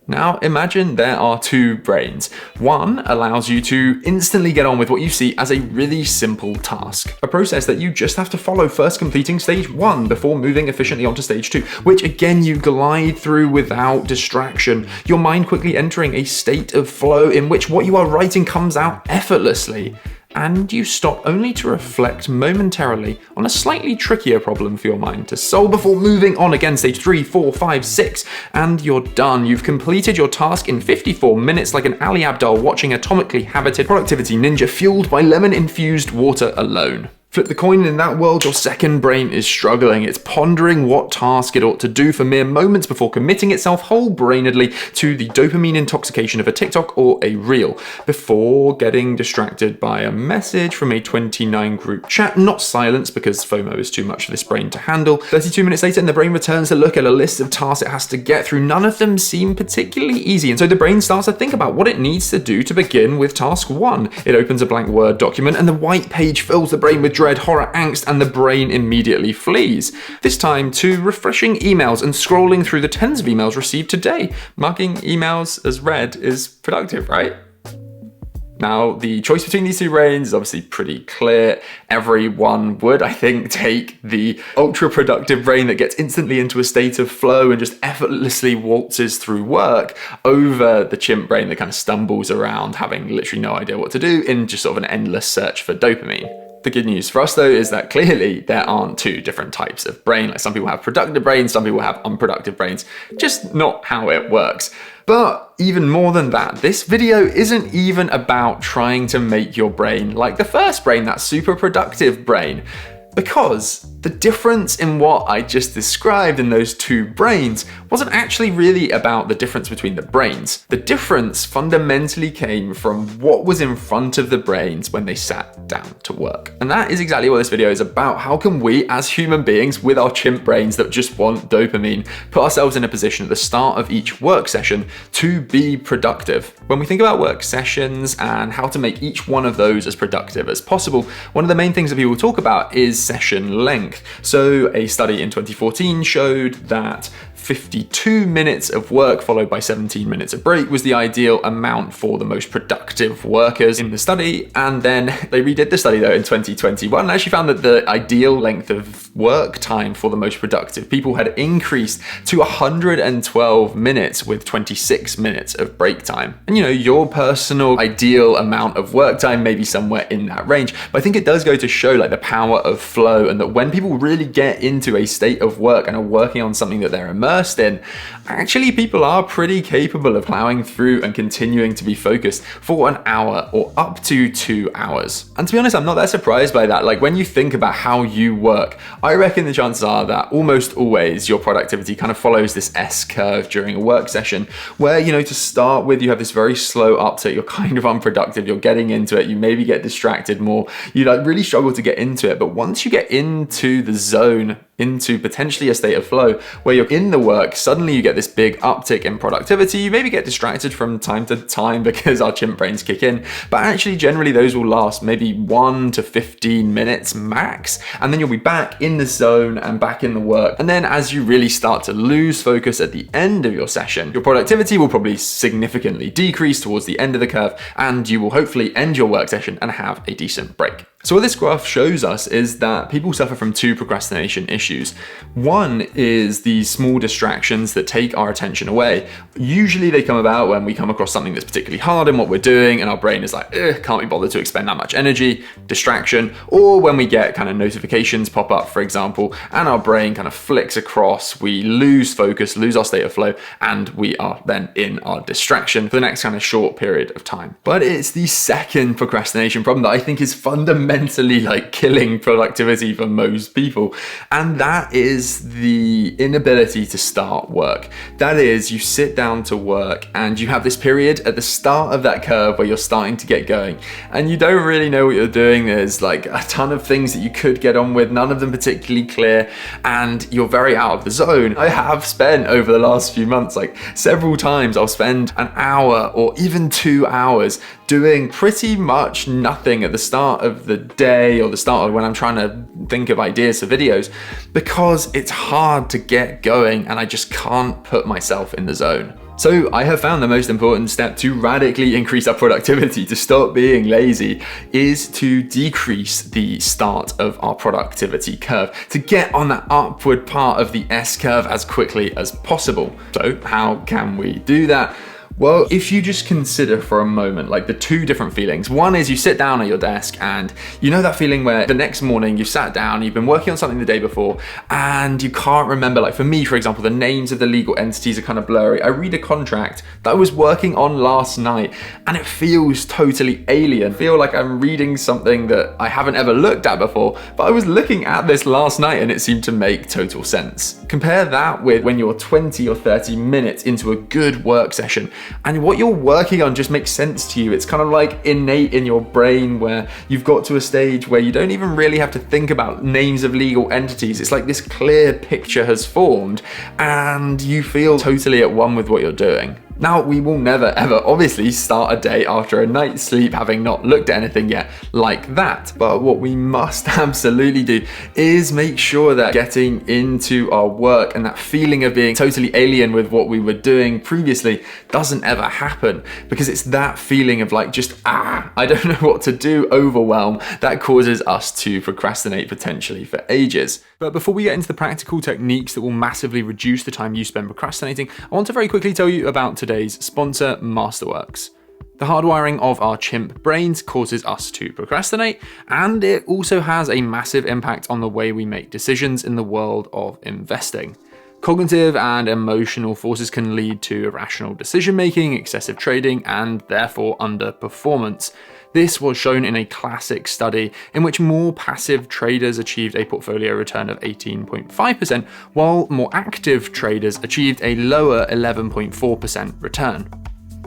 Now imagine there are two brains. One allows you to instantly get on with what you see as a really simple task, a process that you just have to follow, first completing stage 1 before moving efficiently onto stage 2, which again you glide through without distraction, your mind quickly entering a state of flow in which what you are writing comes out effortlessly. And you stop only to reflect momentarily on a slightly trickier problem for your mind to solve before moving on again, stage 3, 4, 5, 6, and you're done. You've completed your task in 54 minutes like an Ali Abdaal watching atomically habited productivity ninja fueled by lemon-infused water alone. Flip the coin, in that world, your second brain is struggling. It's pondering what task it ought to do for mere moments before committing itself whole-brainedly to the dopamine intoxication of a TikTok or a reel, before getting distracted by a message from a 29 group chat, not silence because FOMO is too much for this brain to handle. 32 minutes later, and the brain returns to look at a list of tasks it has to get through. None of them seem particularly easy, and so the brain starts to think about what it needs to do to begin with task 1. It opens a blank Word document, and the white page fills the brain with dread, horror, angst, and the brain immediately flees. This time to refreshing emails and scrolling through the tens of emails received today. Marking emails as read is productive, right? Now, the choice between these two brains is obviously pretty clear. Everyone would, I think, take the ultra-productive brain that gets instantly into a state of flow and just effortlessly waltzes through work over the chimp brain that kind of stumbles around, having literally no idea what to do in just sort of an endless search for dopamine. The good news for us though is that clearly there aren't two different types of brain. Like some people have productive brains, some people have unproductive brains. Just not how it works. But even more than that, this video isn't even about trying to make your brain like the first brain, that super productive brain. Because the difference in what I just described in those two brains wasn't actually really about the difference between the brains. The difference fundamentally came from what was in front of the brains when they sat down to work. And that is exactly what this video is about. How can we, as human beings with our chimp brains that just want dopamine, put ourselves in a position at the start of each work session to be productive? When we think about work sessions and how to make each one of those as productive as possible, one of the main things that people talk about is session length. So a study in 2014 showed that 52 minutes of work followed by 17 minutes of break was the ideal amount for the most productive workers in the study. And then they redid the study though in 2021 and actually found that the ideal length of work time for the most productive people had increased to 112 minutes with 26 minutes of break time. And you know, your personal ideal amount of work time may be somewhere in that range, but I think it does go to show like the power of flow, and that when people really get into a state of work and are working on something that they're immersed in, actually people are pretty capable of plowing through and continuing to be focused for an hour or up to 2 hours. And to be honest, I'm not that surprised by that. Like when you think about how you work, I reckon the chances are that almost always your productivity kind of follows this S curve during a work session where, you know, to start with, you have this very slow uptick, you're kind of unproductive, you're getting into it, you maybe get distracted more, you like really struggle to get into it. But once you get into the zone, into potentially a state of flow where you're in the work, suddenly you get this big uptick in productivity. You maybe get distracted from time to time because our chimp brains kick in, but actually generally those will last maybe 1 to 15 minutes max, and then you'll be back in the zone and back in the work. And then as you really start to lose focus at the end of your session, your productivity will probably significantly decrease towards the end of the curve, and you will hopefully end your work session and have a decent break. So what this graph shows us is that people suffer from two procrastination issues. One is these small distractions that take our attention away. Usually they come about when we come across something that's particularly hard in what we're doing and our brain is like, can't be bothered to expend that much energy, distraction, or when we get kind of notifications pop up, for example, and our brain kind of flicks across, we lose focus, lose our state of flow, and we are then in our distraction for the next kind of short period of time. But it's the second procrastination problem that I think is fundamentally like killing productivity for most people, and that is the inability to start work. That is, you sit down to work and you have this period at the start of that curve where you're starting to get going and you don't really know what you're doing. There's like a ton of things that you could get on with, none of them particularly clear, and you're very out of the zone. I have spent over the last few months, like several times, I'll spend an hour or even 2 hours doing pretty much nothing at the start of the day or the start of when I'm trying to think of ideas for videos, because it's hard to get going and I just can't put myself in the zone. So I have found the most important step to radically increase our productivity, to stop being lazy, is to decrease the start of our productivity curve, to get on that upward part of the S curve as quickly as possible. So how can we do that? Well, if you just consider for a moment, like the two different feelings. One is you sit down at your desk and you know that feeling where the next morning you sat down, you've been working on something the day before and you can't remember, like for me, for example, the names of the legal entities are kind of blurry. I read a contract that I was working on last night and it feels totally alien. I feel like I'm reading something that I haven't ever looked at before, but I was looking at this last night and it seemed to make total sense. Compare that with when you're 20 or 30 minutes into a good work session and what you're working on just makes sense to you. It's kind of like innate in your brain where you've got to a stage where you don't even really have to think about names of legal entities. It's like this clear picture has formed and you feel totally at one with what you're doing. Now, we will never ever obviously start a day after a night's sleep having not looked at anything yet like that. But what we must absolutely do is make sure that getting into our work and that feeling of being totally alien with what we were doing previously doesn't ever happen, because it's that feeling of like just, I don't know what to do, overwhelm, that causes us to procrastinate potentially for ages. But before we get into the practical techniques that will massively reduce the time you spend procrastinating, I want to very quickly tell you about today's sponsor, Masterworks. The hardwiring of our chimp brains causes us to procrastinate, and it also has a massive impact on the way we make decisions in the world of investing. Cognitive and emotional forces can lead to irrational decision-making, excessive trading, and therefore underperformance. This was shown in a classic study in which more passive traders achieved a portfolio return of 18.5%, while more active traders achieved a lower 11.4% return.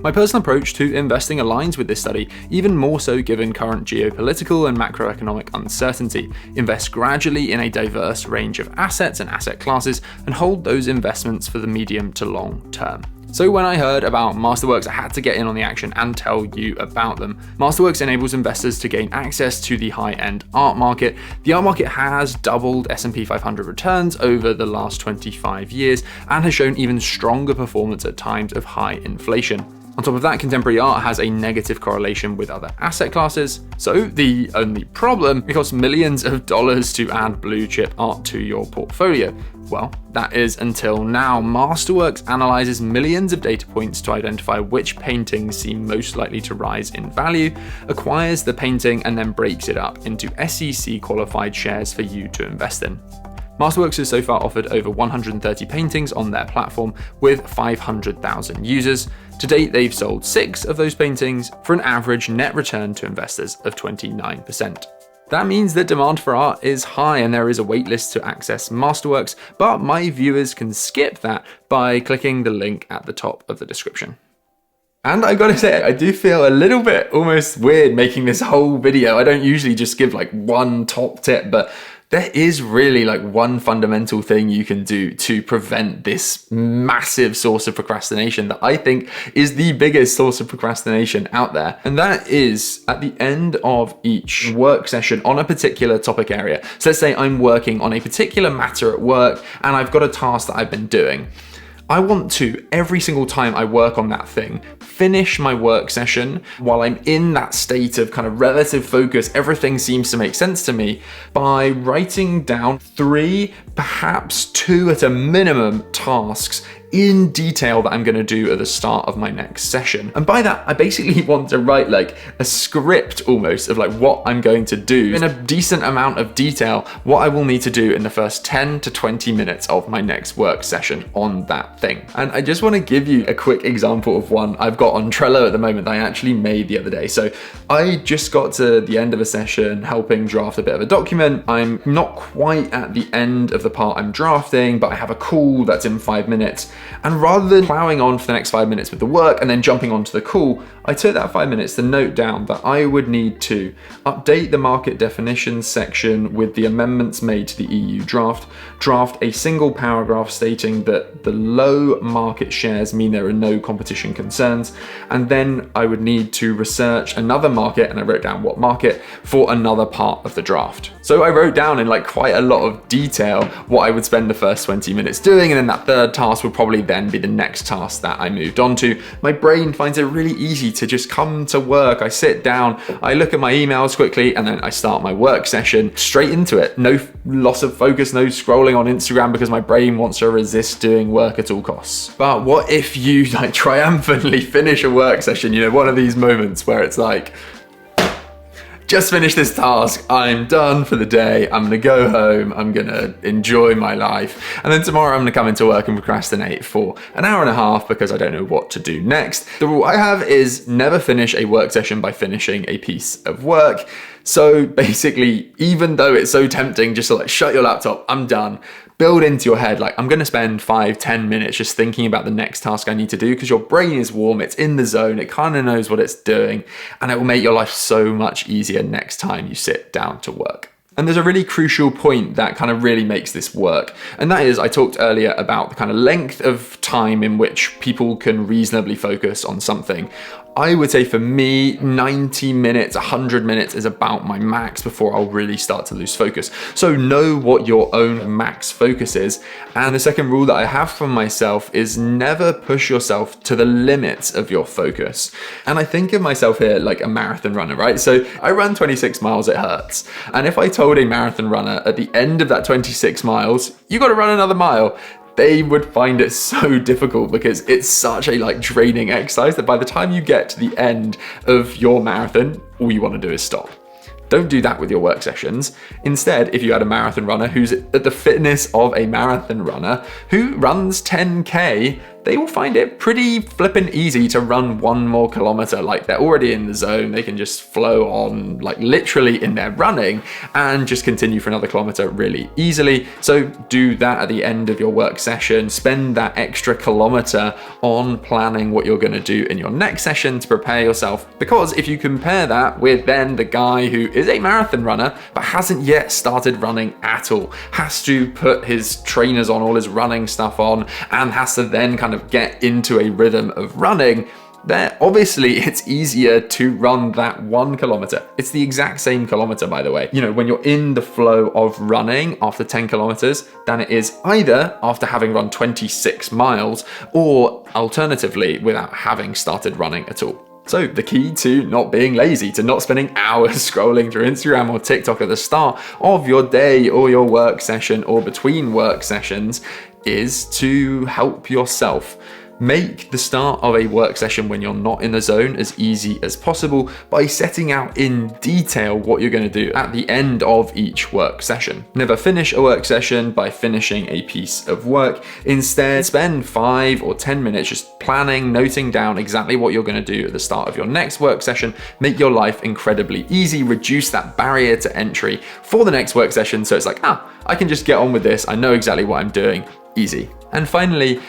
My personal approach to investing aligns with this study, even more so given current geopolitical and macroeconomic uncertainty. Invest gradually in a diverse range of assets and asset classes, and hold those investments for the medium to long term. So when I heard about Masterworks, I had to get in on the action and tell you about them. Masterworks enables investors to gain access to the high-end art market. The art market has doubled S&P 500 returns over the last 25 years and has shown even stronger performance at times of high inflation. On top of that, contemporary art has a negative correlation with other asset classes. So the only problem, it costs millions of dollars to add blue chip art to your portfolio. Well, that is until now. Masterworks analyzes millions of data points to identify which paintings seem most likely to rise in value, acquires the painting, and then breaks it up into SEC qualified shares for you to invest in. Masterworks has so far offered over 130 paintings on their platform with 500,000 users. To date, they've sold 6 of those paintings for an average net return to investors of 29%. That means that demand for art is high and there is a waitlist to access Masterworks, but my viewers can skip that by clicking the link at the top of the description. And I gotta say, I do feel a little bit almost weird making this whole video. I don't usually just give like one top tip, but there is really like one fundamental thing you can do to prevent this massive source of procrastination that I think is the biggest source of procrastination out there. And that is at the end of each work session on a particular topic area. So let's say I'm working on a particular matter at work and I've got a task that I've been doing. I want to, every single time I work on that thing, finish my work session while I'm in that state of kind of relative focus, everything seems to make sense to me, by writing down 3, perhaps 2 at a minimum tasks in detail that I'm going to do at the start of my next session. And by that, I basically want to write like a script almost of like what I'm going to do in a decent amount of detail, what I will need to do in the first 10 to 20 minutes of my next work session on that thing. And I just want to give you a quick example of one I've got on Trello at the moment that I actually made the other day. So I just got to the end of a session helping draft a bit of a document. I'm not quite at the end of the part I'm drafting, but I have a call that's in 5 minutes. And rather than plowing on for the next 5 minutes with the work and then jumping onto the call, I took that 5 minutes to note down that I would need to update the market definitions section with the amendments made to the EU draft a single paragraph stating that the low market shares mean there are no competition concerns, and then I would need to research another market, and I wrote down what market, for another part of the draft. So I wrote down in like quite a lot of detail what I would spend the first 20 minutes doing, and then that third task would probably then be the next task that I moved on to. My brain finds it really easy to just come to work. I sit down, I look at my emails quickly, and then I start my work session straight into it. No loss of focus, no scrolling on Instagram because my brain wants to resist doing work at all costs. But what if you like triumphantly finish a work session, you know, one of these moments where it's like, just finished this task, I'm done for the day, I'm gonna go home, I'm gonna enjoy my life, and then tomorrow I'm gonna come into work and procrastinate for an hour and a half because I don't know what to do next. The rule I have is never finish a work session by finishing a piece of work. So basically, even though it's so tempting just to like shut your laptop, I'm done, build into your head, like I'm gonna spend 5-10 minutes just thinking about the next task I need to do, because your brain is warm, it's in the zone, it kind of knows what it's doing, and it will make your life so much easier next time you sit down to work. And there's a really crucial point that kind of really makes this work. And that is, I talked earlier about the kind of length of time in which people can reasonably focus on something. I would say for me, 90 minutes, 100 minutes is about my max before I'll really start to lose focus. So know what your own max focus is. And the second rule that I have for myself is never push yourself to the limits of your focus. And I think of myself here like a marathon runner, right? So I run 26 miles, it hurts. And if I told a marathon runner at the end of that 26 miles, you got to run another mile, they would find it so difficult because it's such a like draining exercise that by the time you get to the end of your marathon, all you want to do is stop. Don't do that with your work sessions. Instead, if you had a marathon runner who's at the fitness of a marathon runner who runs 10K, they will find it pretty flippin' easy to run 1 more kilometer. Like they're already in the zone, they can just flow on like literally in their running and just continue for another kilometer really easily. So do that at the end of your work session. Spend that extra kilometer on planning what you're gonna do in your next session to prepare yourself. Because if you compare that with then the guy who is a marathon runner but hasn't yet started running at all, has to put his trainers on, all his running stuff on, and has to then kind of get into a rhythm of running, there obviously it's easier to run that 1 kilometer. It's the exact same kilometer, by the way. You know, when you're in the flow of running after 10 kilometers than it is either after having run 26 miles or alternatively without having started running at all. So the key to not being lazy, to not spending hours scrolling through Instagram or TikTok at the start of your day or your work session or between work sessions, is to help yourself. Make the start of a work session when you're not in the zone as easy as possible by setting out in detail what you're going to do at the end of each work session. Never finish a work session by finishing a piece of work. Instead, spend 5 or 10 minutes just planning, noting down exactly what you're going to do at the start of your next work session. Make your life incredibly easy, reduce that barrier to entry for the next work session. So it's like, I can just get on with this. I know exactly what I'm doing. Easy. And finally,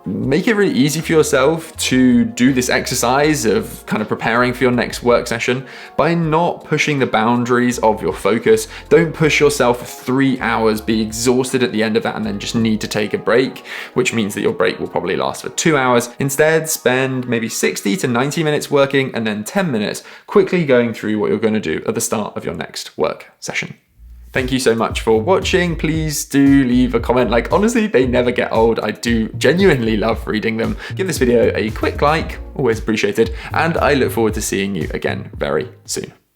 make it really easy for yourself to do this exercise of kind of preparing for your next work session by not pushing the boundaries of your focus. Don't push yourself for 3 hours, be exhausted at the end of that, and then just need to take a break, which means that your break will probably last for 2 hours. Instead, spend maybe 60 to 90 minutes working and then 10 minutes quickly going through what you're going to do at the start of your next work session. Thank you so much for watching. Please do leave a comment. Like, honestly, they never get old. I do genuinely love reading them. Give this video a quick like, always appreciated, and I look forward to seeing you again very soon.